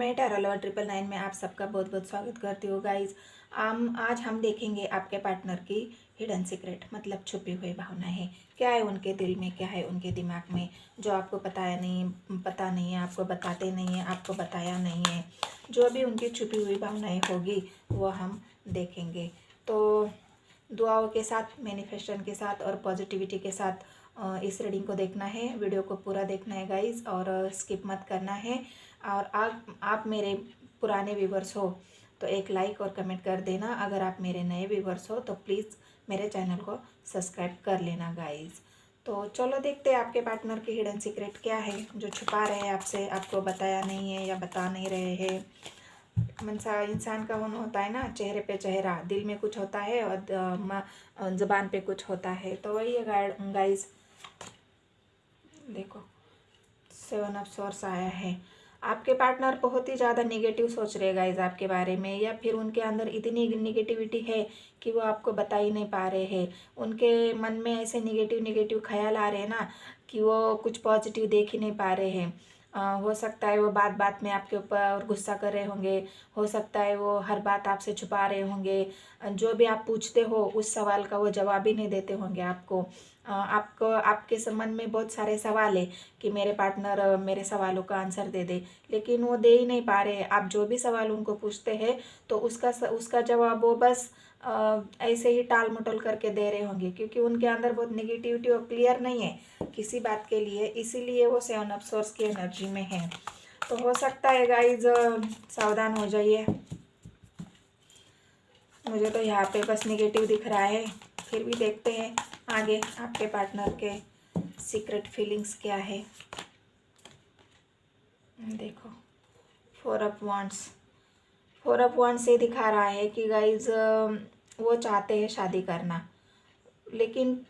मैं टैरोलॉवर 999 में आप सबका बहुत बहुत स्वागत करती हूँ गाइज। आज हम देखेंगे आपके पार्टनर की हिडन सीक्रेट, मतलब छुपी हुई भावनाएं। क्या है उनके दिल में, क्या है उनके दिमाग में, जो आपको पता नहीं है, आपको बताते नहीं है, आपको बताया नहीं है। जो भी उनकी छुपी हुई भावनाएं होगी वो हम देखेंगे। तो दुआओं के साथ, मैनिफेस्टेशन के साथ और पॉजिटिविटी के साथ इस रीडिंग को देखना है। वीडियो को पूरा देखना है गाइज, और स्किप मत करना है। और आप मेरे पुराने व्यूवर्स हो तो एक लाइक और कमेंट कर देना। अगर आप मेरे नए व्यूवर्स हो तो प्लीज़ मेरे चैनल को सब्सक्राइब कर लेना गाइज। तो चलो देखते हैं आपके पार्टनर की हिडन सीक्रेट क्या है, जो छुपा रहे हैं आपसे, आपको बताया नहीं है या बता नहीं रहे हैं। मनसा इंसान का होता है ना, चेहरे पे चेहरा, दिल में कुछ होता है और ज़बान पे कुछ होता है। तो वही है गाइज। देखो, 7 ऑफ सोर्स आया है। आपके पार्टनर बहुत ही ज़्यादा नेगेटिव सोच रहे गाइज आपके बारे में, या फिर उनके अंदर इतनी नेगेटिविटी है कि वो आपको बता ही नहीं पा रहे हैं। उनके मन में ऐसे नेगेटिव ख्याल आ रहे हैं ना कि वो कुछ पॉजिटिव देख ही नहीं पा रहे हैं। हो सकता है वो बात बात में आपके ऊपर गुस्सा कर रहे होंगे, हो सकता है वो हर बात आपसे छुपा रहे होंगे। जो भी आप पूछते हो उस सवाल का वो जवाब ही नहीं देते होंगे आपको। आपको आपके मन में बहुत सारे सवाल है कि मेरे पार्टनर मेरे सवालों का आंसर दे दे, लेकिन वो दे ही नहीं पा रहे हैं। आप जो भी सवाल उनको पूछते हैं तो उसका जवाब वो बस ऐसे ही टाल मटोल करके दे रहे होंगे, क्योंकि उनके अंदर बहुत नेगेटिविटी और क्लियर नहीं है किसी बात के लिए, इसीलिए वो 7 ऑफ सोर्स की एनर्जी में है। तो हो सकता है गाइज, सावधान हो जाइए। मुझे तो यहाँ पे बस नेगेटिव दिख रहा है, फिर भी देखते हैं आगे आपके पार्टनर के सीक्रेट फीलिंग्स क्या है। देखो, 4 ऑफ वांड्स से दिखा रहा है कि गाइज वो चाहते हैं शादी करना, लेकिन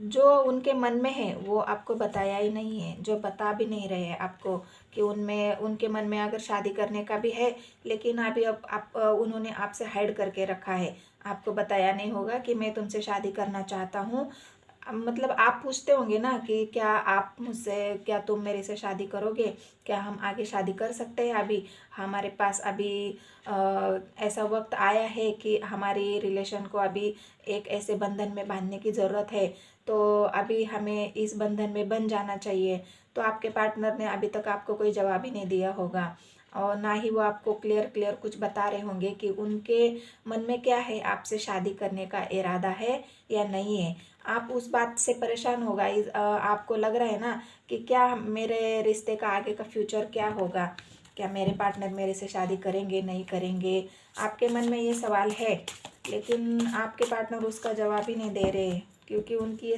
जो उनके मन में है वो आपको बताया ही नहीं है, जो बता भी नहीं रहे हैं आपको कि उनके मन में अगर शादी करने का भी है, लेकिन अभी आप उन्होंने आपसे हाइड करके रखा है। आपको बताया नहीं होगा कि मैं तुमसे शादी करना चाहता हूँ। मतलब आप पूछते होंगे ना कि क्या तुम मेरे से शादी करोगे, क्या हम आगे शादी कर सकते हैं। अभी हमारे पास ऐसा वक्त आया है कि हमारी रिलेशन को अभी एक ऐसे बंधन में बांधने की ज़रूरत है, तो अभी हमें इस बंधन में बन जाना चाहिए। तो आपके पार्टनर ने अभी तक आपको कोई जवाब ही नहीं दिया होगा, और ना ही वो आपको क्लियर कुछ बता रहे होंगे कि उनके मन में क्या है, आपसे शादी करने का इरादा है या नहीं है। आप उस बात से परेशान हो गए। आपको लग रहा है ना कि क्या मेरे रिश्ते का आगे का फ्यूचर क्या होगा, क्या मेरे पार्टनर मेरे से शादी करेंगे नहीं करेंगे। आपके मन में ये सवाल है, लेकिन आपके पार्टनर उसका जवाब ही नहीं दे रहे, क्योंकि उनकी ये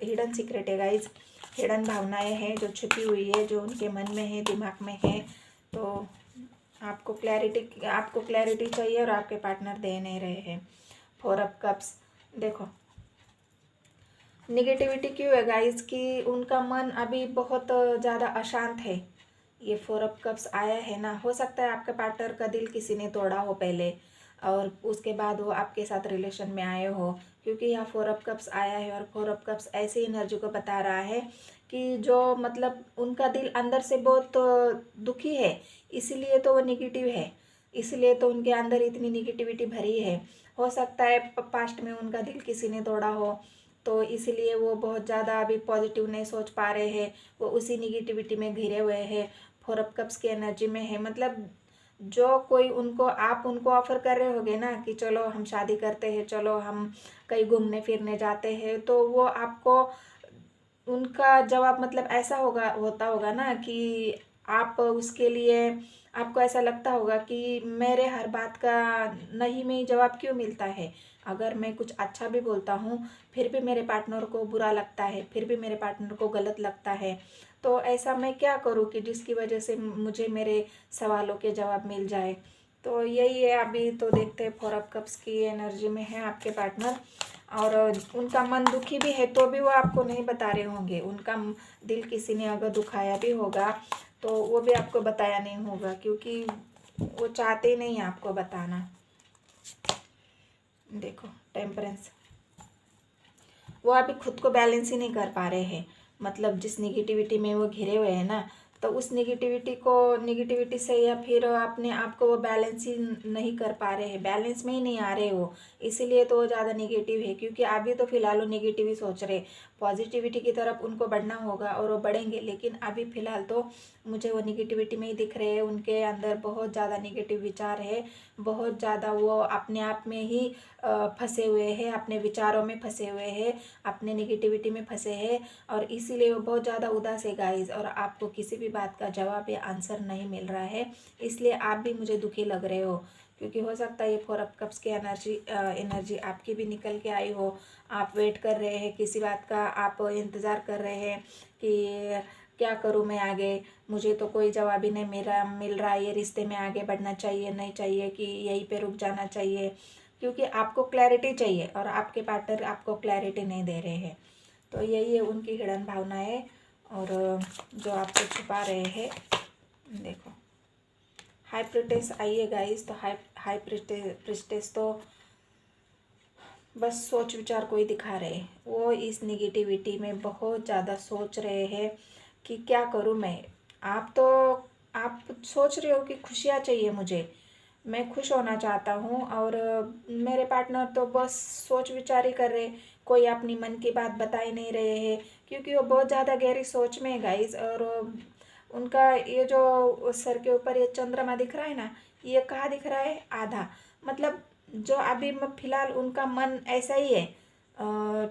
हिडन सीक्रेट है गाइज। हिडन भावनाएं हैं जो छुपी हुई है, जो उनके मन में है, दिमाग में है। तो आपको क्लैरिटी चाहिए और आपके पार्टनर दे नहीं रहे हैं। 4 ऑफ कप्स, देखो निगेटिविटी क्यों है गाइस कि उनका मन अभी बहुत ज़्यादा अशांत है। ये 4 ऑफ कप्स आया है ना, हो सकता है आपके पार्टनर का दिल किसी ने तोड़ा हो पहले, और उसके बाद वो आपके साथ रिलेशन में आए हो, क्योंकि यहाँ 4 ऑफ कप्स आया है। और 4 ऑफ कप्स ऐसी एनर्जी को बता रहा है कि जो मतलब उनका दिल अंदर से बहुत दुखी है, इसीलिए तो वो निगेटिव है, इसलिए तो उनके अंदर इतनी निगेटिविटी भरी है। हो सकता है पास्ट में उनका दिल किसी ने तोड़ा हो, तो इसीलिए वो बहुत ज़्यादा अभी पॉजिटिव नहीं सोच पा रहे हैं, वो उसी निगेटिविटी में घिरे हुए हैं। 4 ऑफ कप्स की एनर्जी में है, मतलब जो कोई आप उनको ऑफर कर रहे होगे ना कि चलो हम शादी करते हैं, चलो हम कहीं घूमने फिरने जाते हैं, तो वो आपको उनका जवाब मतलब ऐसा होता होगा ना कि आप उसके लिए, आपको ऐसा लगता होगा कि मेरे हर बात का नहीं में ही जवाब क्यों मिलता है। अगर मैं कुछ अच्छा भी बोलता हूँ फिर भी मेरे पार्टनर को बुरा लगता है, फिर भी मेरे पार्टनर को गलत लगता है। तो ऐसा मैं क्या करूँ कि जिसकी वजह से मुझे मेरे सवालों के जवाब मिल जाए। तो यही है। अभी तो देखते हैं 4 ऑफ कप्स की एनर्जी में है आपके पार्टनर, और उनका मन दुखी भी है तो भी वो आपको नहीं बता रहे होंगे। उनका दिल किसी ने अगर दुखाया भी होगा तो वो भी आपको बताया नहीं होगा, क्योंकि वो चाहते ही नहीं आपको बताना। देखो, टेम्परेंस, वो अभी खुद को बैलेंस ही नहीं कर पा रहे हैं, मतलब जिस निगेटिविटी में वो घिरे हुए हैं ना, तो उस निगेटिविटी से या फिर अपने आप को वो बैलेंस ही नहीं कर पा रहे हैं, बैलेंस में ही नहीं आ रहे वो, इसीलिए तो वो ज़्यादा निगेटिव है। क्योंकि अभी तो फिलहाल वो निगेटिव ही सोच रहे, पॉजिटिविटी की तरफ उनको बढ़ना होगा और वो बढ़ेंगे, लेकिन अभी फ़िलहाल तो मुझे वो निगेटिविटी में ही दिख रहे हैं। उनके अंदर बहुत ज़्यादा निगेटिव विचार है, बहुत ज़्यादा वो अपने आप में ही फंसे हुए हैं, अपने विचारों में फंसे हुए हैं, अपने निगेटिविटी में फंसे हैं, और इसीलिए वो बहुत ज़्यादा उदास है गाइस। और आपको किसी भी बात का जवाब या आंसर नहीं मिल रहा है, इसलिए आप भी मुझे दुखी लग रहे हो। क्योंकि हो सकता है ये 4 ऑफ कप्स की एनर्जी आपकी भी निकल के आई हो। आप वेट कर रहे हैं किसी बात का, आप इंतज़ार कर रहे हैं कि क्या करूँ मैं आगे, मुझे तो कोई जवाब ही नहीं मिल रहा है, ये रिश्ते में आगे बढ़ना चाहिए नहीं चाहिए, कि यहीं पे रुक जाना चाहिए। क्योंकि आपको क्लैरिटी चाहिए और आपके पार्टनर आपको क्लैरिटी नहीं दे रहे हैं। तो यही है उनकी हिडन भावनाएं और जो आपको छुपा रहे हैं। देखो हाई प्रिस्टेस आई है गाइस, तो हाई प्रिस्टेस तो बस सोच विचार को ही दिखा रहे हैं। वो इस निगेटिविटी में बहुत ज़्यादा सोच रहे हैं कि क्या करूँ मैं। आप सोच रहे हो कि खुशियाँ चाहिए मुझे, मैं खुश होना चाहता हूँ, और मेरे पार्टनर तो बस सोच विचार ही कर रहे, कोई अपनी मन की बात बता ही नहीं रहे हैं। क्योंकि वो बहुत ज़्यादा गहरी सोच में है गाइस। और उनका ये जो सर के ऊपर ये चंद्रमा दिख रहा है ना, ये कहाँ दिख रहा है, आधा, मतलब जो अभी फिलहाल उनका मन ऐसा ही है,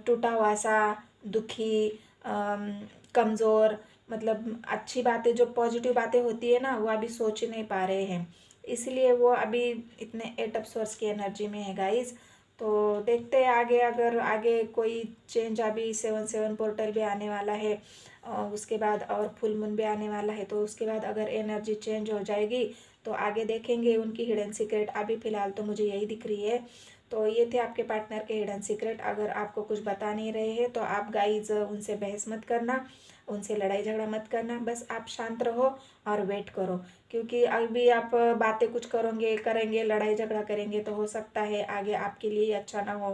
टूटा हुआ सा, दुखी, कमज़ोर, मतलब अच्छी बातें जो पॉजिटिव बातें होती है ना, वो अभी सोच ही नहीं पा रहे हैं। इसलिए वो अभी इतने 8 ऑफ सोर्स की एनर्जी में है गाइस। तो देखते हैं आगे, अगर आगे कोई चेंज, अभी 7/7 पोर्टल भी आने वाला है, और उसके बाद और फुल मून भी आने वाला है, तो उसके बाद अगर एनर्जी चेंज हो जाएगी तो आगे देखेंगे उनकी हिडन सीक्रेट। अभी फ़िलहाल तो मुझे यही दिख रही है। तो ये थे आपके पार्टनर के हिडन सीक्रेट। अगर आपको कुछ बता नहीं रहे हैं तो आप गाइज उनसे बहस मत करना, उनसे लड़ाई झगड़ा मत करना, बस आप शांत रहो और वेट करो। क्योंकि अभी आप बातें कुछ करेंगे, लड़ाई झगड़ा करेंगे, तो हो सकता है आगे आपके लिए अच्छा ना हो।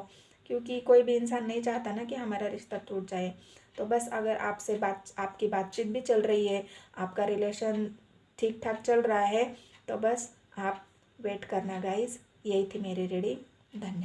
क्योंकि कोई भी इंसान नहीं चाहता ना कि हमारा रिश्ता टूट जाए। तो बस अगर आपकी बातचीत भी चल रही है, आपका रिलेशन ठीक ठाक चल रहा है, तो बस आप वेट करना गाइज। यही थी मेरी रीडिंग। धन्यवाद।